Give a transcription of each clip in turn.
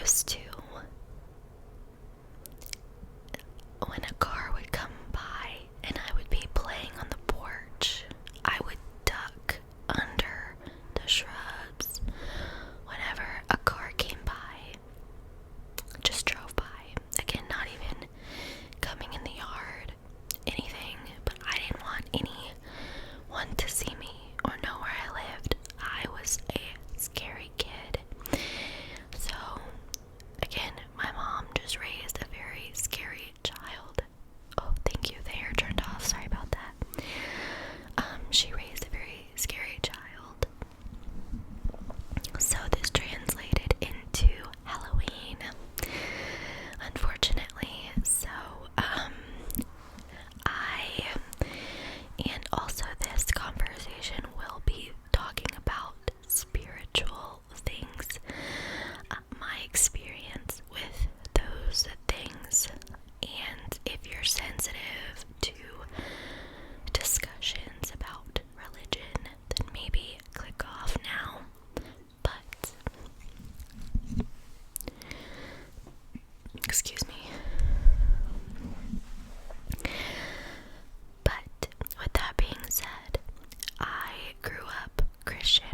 used to, when a car would come by and I would be playing on the porch, I would duck under the shrubs whenever a car came by, just drove by. Again, not even coming in the yard, anything, but I didn't want anyone to see me or know where I lived. I was a scary kid. So, again, my mom just raised a very scary child. Oh, thank you. The hair turned off. Sorry about that. She raised a very scary child. So this translated into Halloween, unfortunately. So, and also this conversation will be talking about spiritual things, my experience with those things, and if you're sensitive to discussions about religion, then maybe click off now. But, excuse me. But with that being said, I grew up Christian,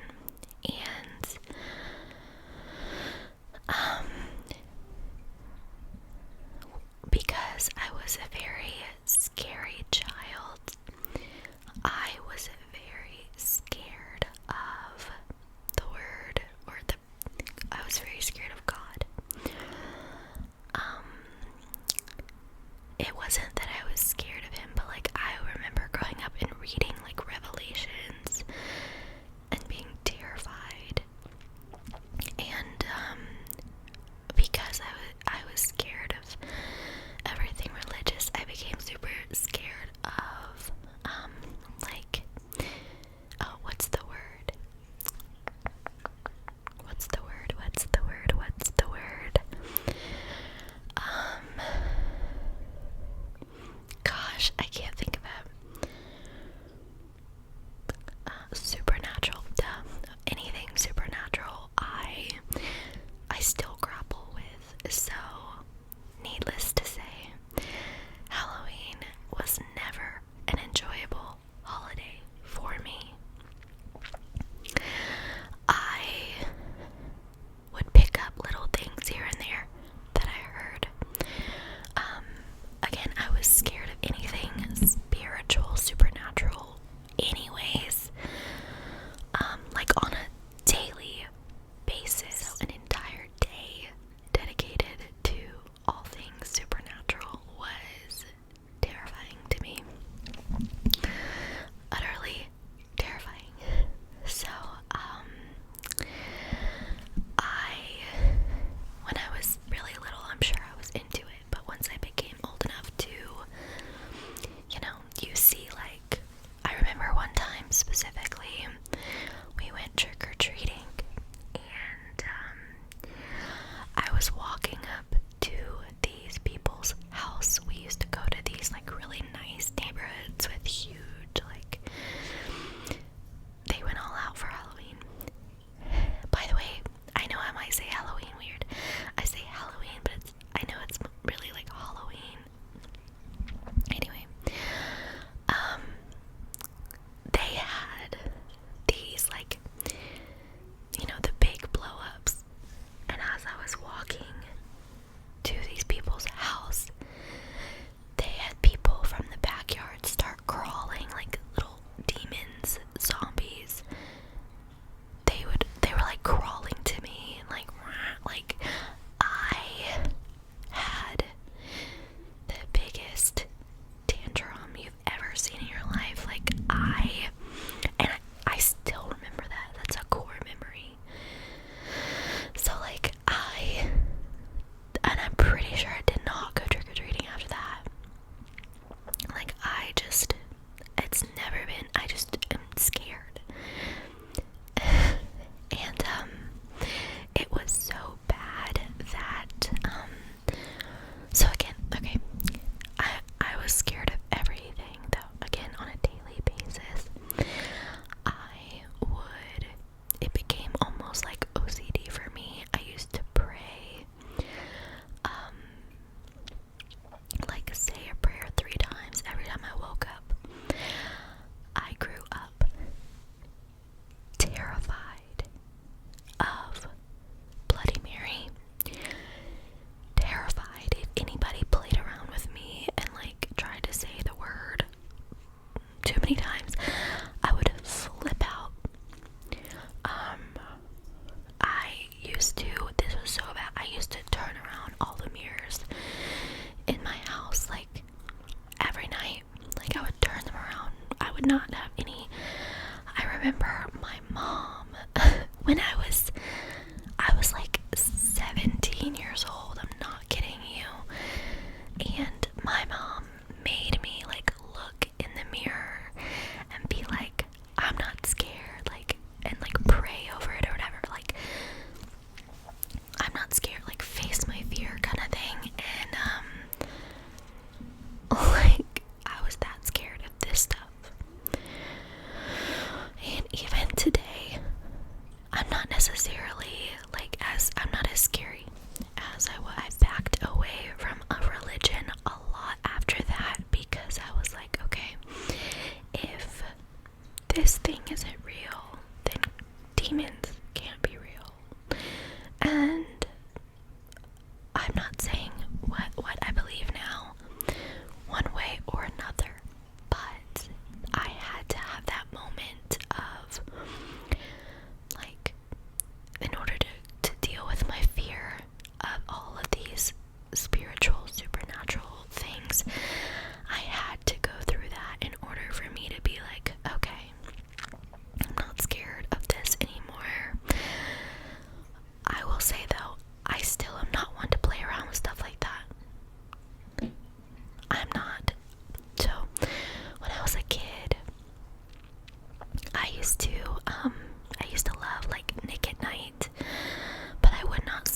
and because I was a very scary child, I was very scared of the word, I was very scared of God. It wasn't that I was scared of him, but like I remember growing up and reading like Revelations and being terrified. And because I was scared of everything religious, I became super scared of like, oh, what's the word? Gosh, I can't think of it. Supernatural. Anything supernatural, I still grapple with. So, needless to say, Halloween was never an enjoyable holiday for me. I would pick up little things here and there that I heard. Again, I was scared of anything spiritual, supernatural, anyways. Like on a daily basis, so an entire day dedicated to all things supernatural was terrifying to me. Utterly terrifying. So, when I was really little, I'm sure I was into it, but once I became old enough to, you see, like, I remember one time specifically, we went trick-or-treating, and, I was walking up to these people's house. We used to go to these, like, really nice neighborhoods with huge, like, they went all out for Halloween. By the way, I know I might say Halloween weird. I say Halloween, but I know it's really like Halloween. Anyway, they had these like, the big blow-ups, and as I was walking to these people's house, they had people from the backyard start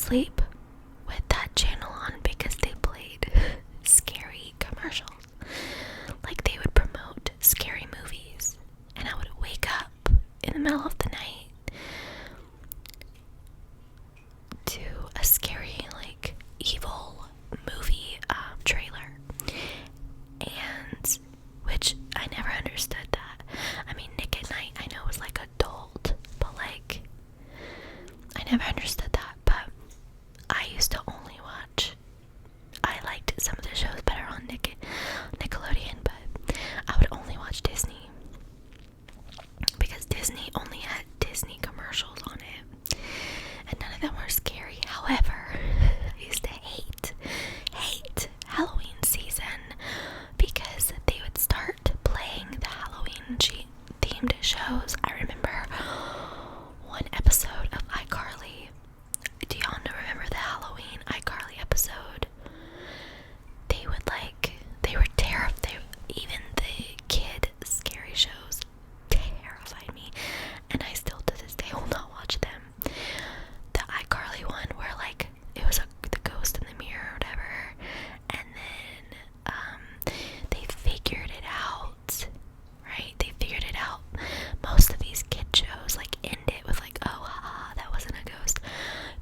sleep with that channel on because they played scary commercials. Like they would promote scary movies, and I would wake up in the middle of the night to a scary, like, evil movie trailer. And which I never understood that. I mean, Nick at Night I know was like adult, but like I never understood that. But I used to only watch, I liked some of the shows better on Nickelodeon, but I would only watch Disney because Disney only had Disney commercials on it, and none of them were scary. However, I used to hate Halloween season because they would start playing the Halloween themed shows. I remember one episode of iCarly. Do y'all remember the Halloween iCarly episode? They were terrified. Even the kid scary shows terrified me, and I still to this day will not watch them. The iCarly one where like it was the ghost in the mirror or whatever, and then they figured it out, right? They figured it out. Most of these kid shows like end it with like, oh haha, that wasn't a ghost.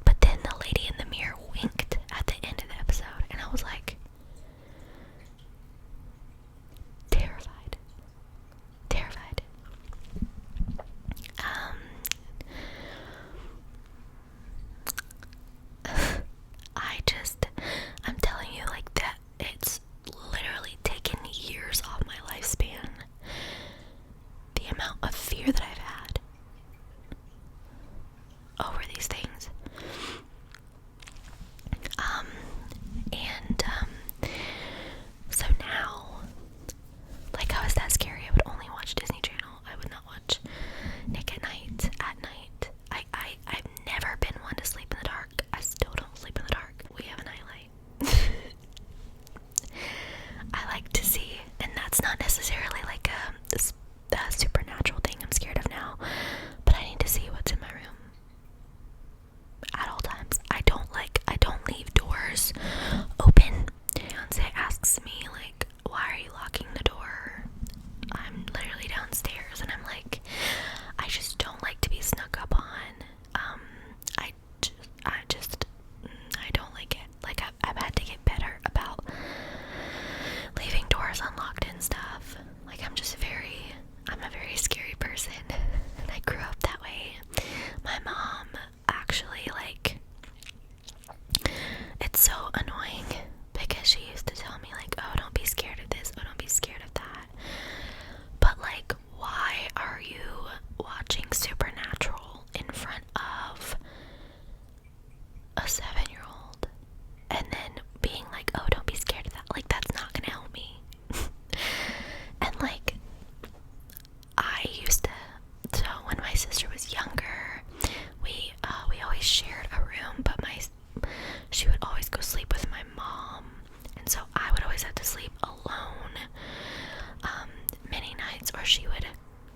But then the lady in the mirror winked at the end of the episode, and I was like terrified. I'm telling you, like, that it's literally taken years off my lifespan. The amount of fear that I've had over these things. So now, like, how is that scary? I would only watch Disney Channel. I would not watch Nick at Night at night. I've never been one to sleep in the dark. I still don't sleep in the dark. We have a nightlight. I like to see, and that's not necessarily like a supernatural thing I'm scared of now, but I need to see what's in my room at all times. I don't leave doors open. Fiance asks me like, why are you locking the door? I'm literally downstairs, and I'm like, I just don't like to be snuck up on. I don't like it. Like, I've had to get better about leaving doors unlocked and stuff. Like, I'm a very scary person, and I grew up that way. My mom actually, like, it's so annoying because she used to tell me like, oh, don't be scared of this, oh, don't be scared of that. But like, why are you watching Supernatural in front of a 7-year-old and then being like, oh, don't be scared of that? Like, that's not gonna help me. And like, so when my sister was younger, we always shared a room, but she would always go sleep with my mom, and so I would always have to sleep alone many nights, or she would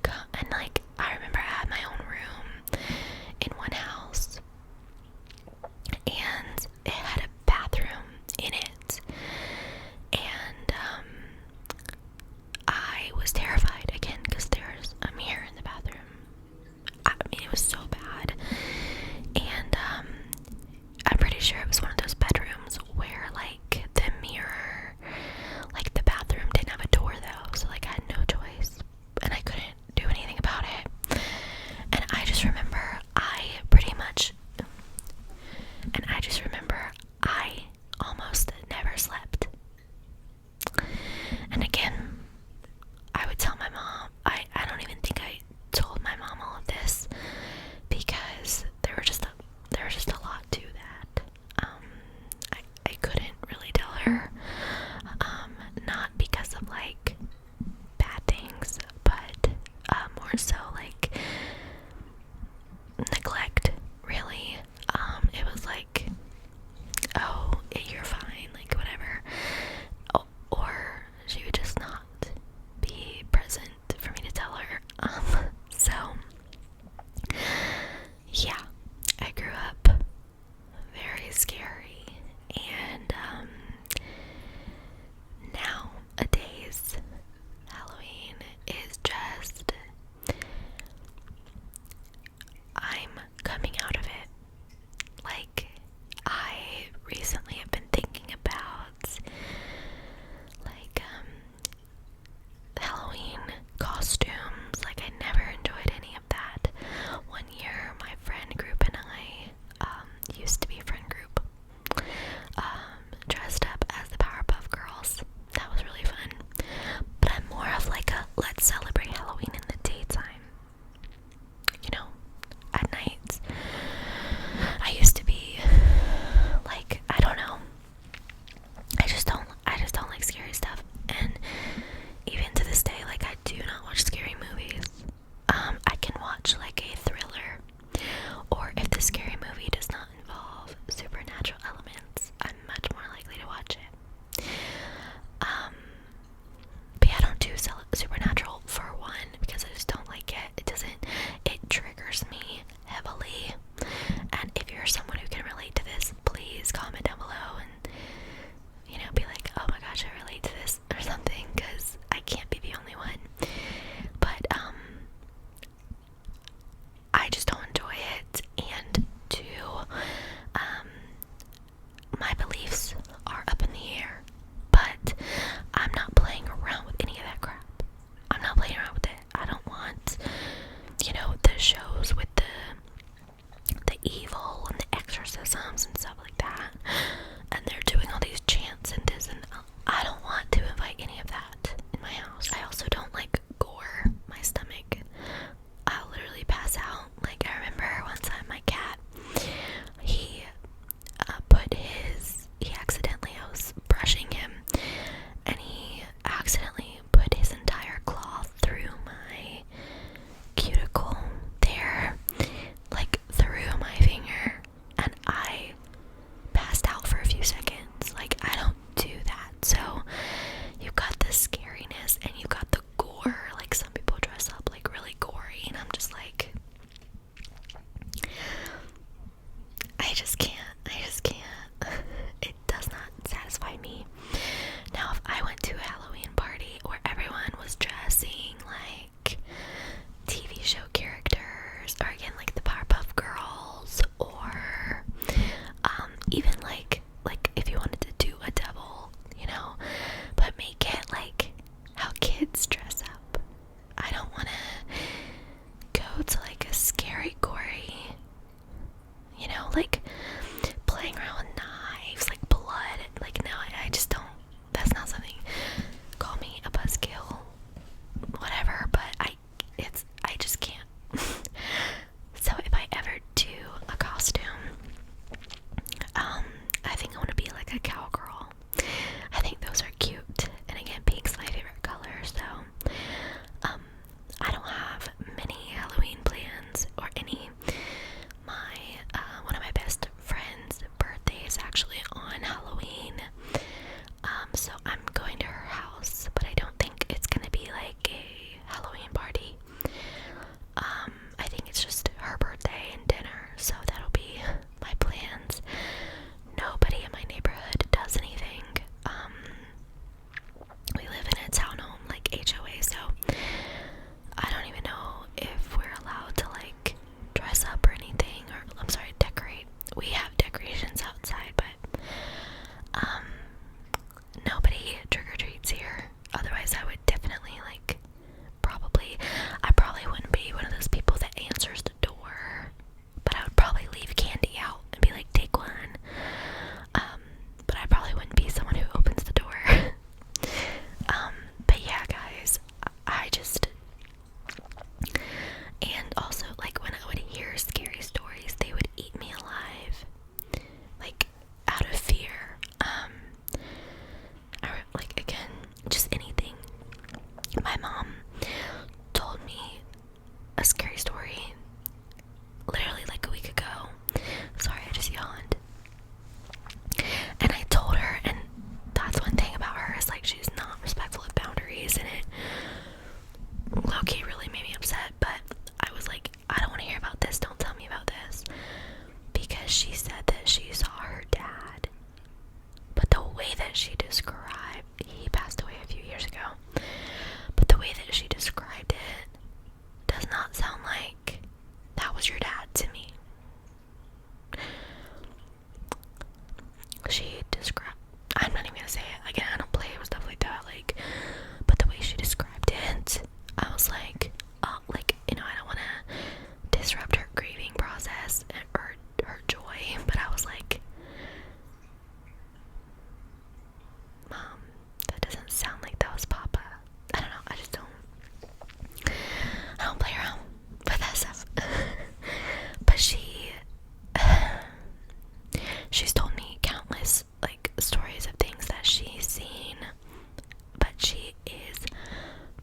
come. And like, I remember I had my own room in one house, and it had a bathroom in it, and I was terrified again because there's a mirror in the bathroom. I mean, it was so bad. And I'm pretty sure it was one of those bedrooms where like the mirror, like the bathroom didn't have a door though, so like I had no choice, and I couldn't do anything about my beliefs are up in the air, but I'm not playing around with any of that crap. I'm not playing around with it. I don't want, the shows with the evil and the exorcisms and stuff like that, and they're doing all these chants and this, and I don't want to invite any of that in my house. I also don't like gore. My stomach, I'll literally pass out. Like, I remember one time my cat, he accidentally, I was brushing him, and he accidentally put his entire claw through my cuticle there, like through my finger, and I passed out for a few seconds. Like, I don't do that. So you've got the scariness and you've got the gore. Like, some people dress up like really gory, and I'm just like, I just can't. It does not satisfy me. Now, if I went to a Halloween party where everyone was dressing like TV show characters, or again, like the Powerpuff Girls, or even like if you wanted to do a devil, but make it like how kids dress up. I don't want to go to like a scary, gory, like playing around with knives, like blood. Like, no, I just don't. That's not something. Call me a buzzkill, whatever. But I just can't. So if I ever do a costume, I think I want to be like a cowgirl. I think those are cute. And again, pink's my favorite color. So, I don't have many Halloween plans or any. One of my best friend's birthday is actually on Halloween. So I'm going to her house, but I don't think it's gonna be like a Halloween party. I think it's just her birthday and dinner, so that'll be my plans. Nobody in my neighborhood does anything. We live in a townhome, like HOA, so I don't even know if we're allowed to like dress up or anything, or I'm sorry, decorate. We have decorations outside, but nobody trick-or-treats here. Otherwise I would definitely I probably wouldn't be one of those people that answers the door, but I would probably leave candy out and be like, take one. But I probably wouldn't be someone who opens the door. But yeah, guys, I just, and also, like, when I would hear scary stories, they would eat me alive, like, out of fear. Again, just anything. My mom told me a scary story literally like a week ago. Sorry, I just yawned. And I told her, and that's one thing about her, is like, she's not respectful of boundaries, and it low-key really made me upset. But I was like, I don't want to hear about this, don't tell me about this, because she said that she saw her dad, but the way that she described, he passed away a few years ago, but the way that she described it does not sound like that was your dad to me. She described, I'm not even gonna say it, again, I don't play with stuff like that, like, but the way she described it, I was like, oh, like, I don't want to disrupt her grieving process or her joy, but I was like, Mom, that doesn't sound like that was Papa. I don't know, I don't play around with that stuff. But she's told me countless like stories of things that she's seen, but she is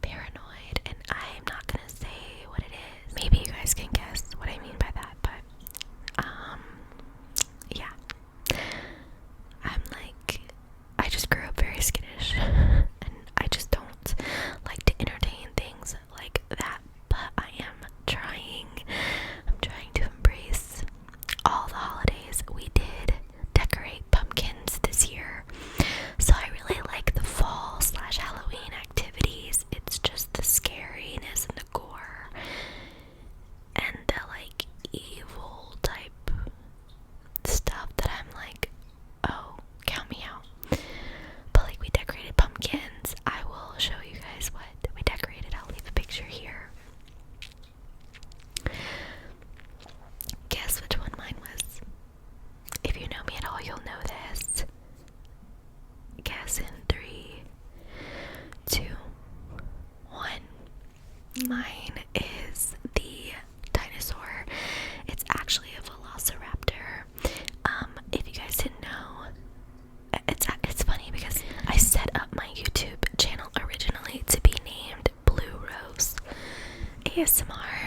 paranoid, and I'm not gonna say what it is. Maybe you guys can guess what I mean by that, but yeah, I just grew up very skittish, and I just don't like to entertain things like that, but I'm trying to embrace all the holidays. We did decorate pumpkins this year, mine is the dinosaur. It's actually a velociraptor. If you guys didn't know, it's funny because I set up my YouTube channel originally to be named Blue Rose ASMR,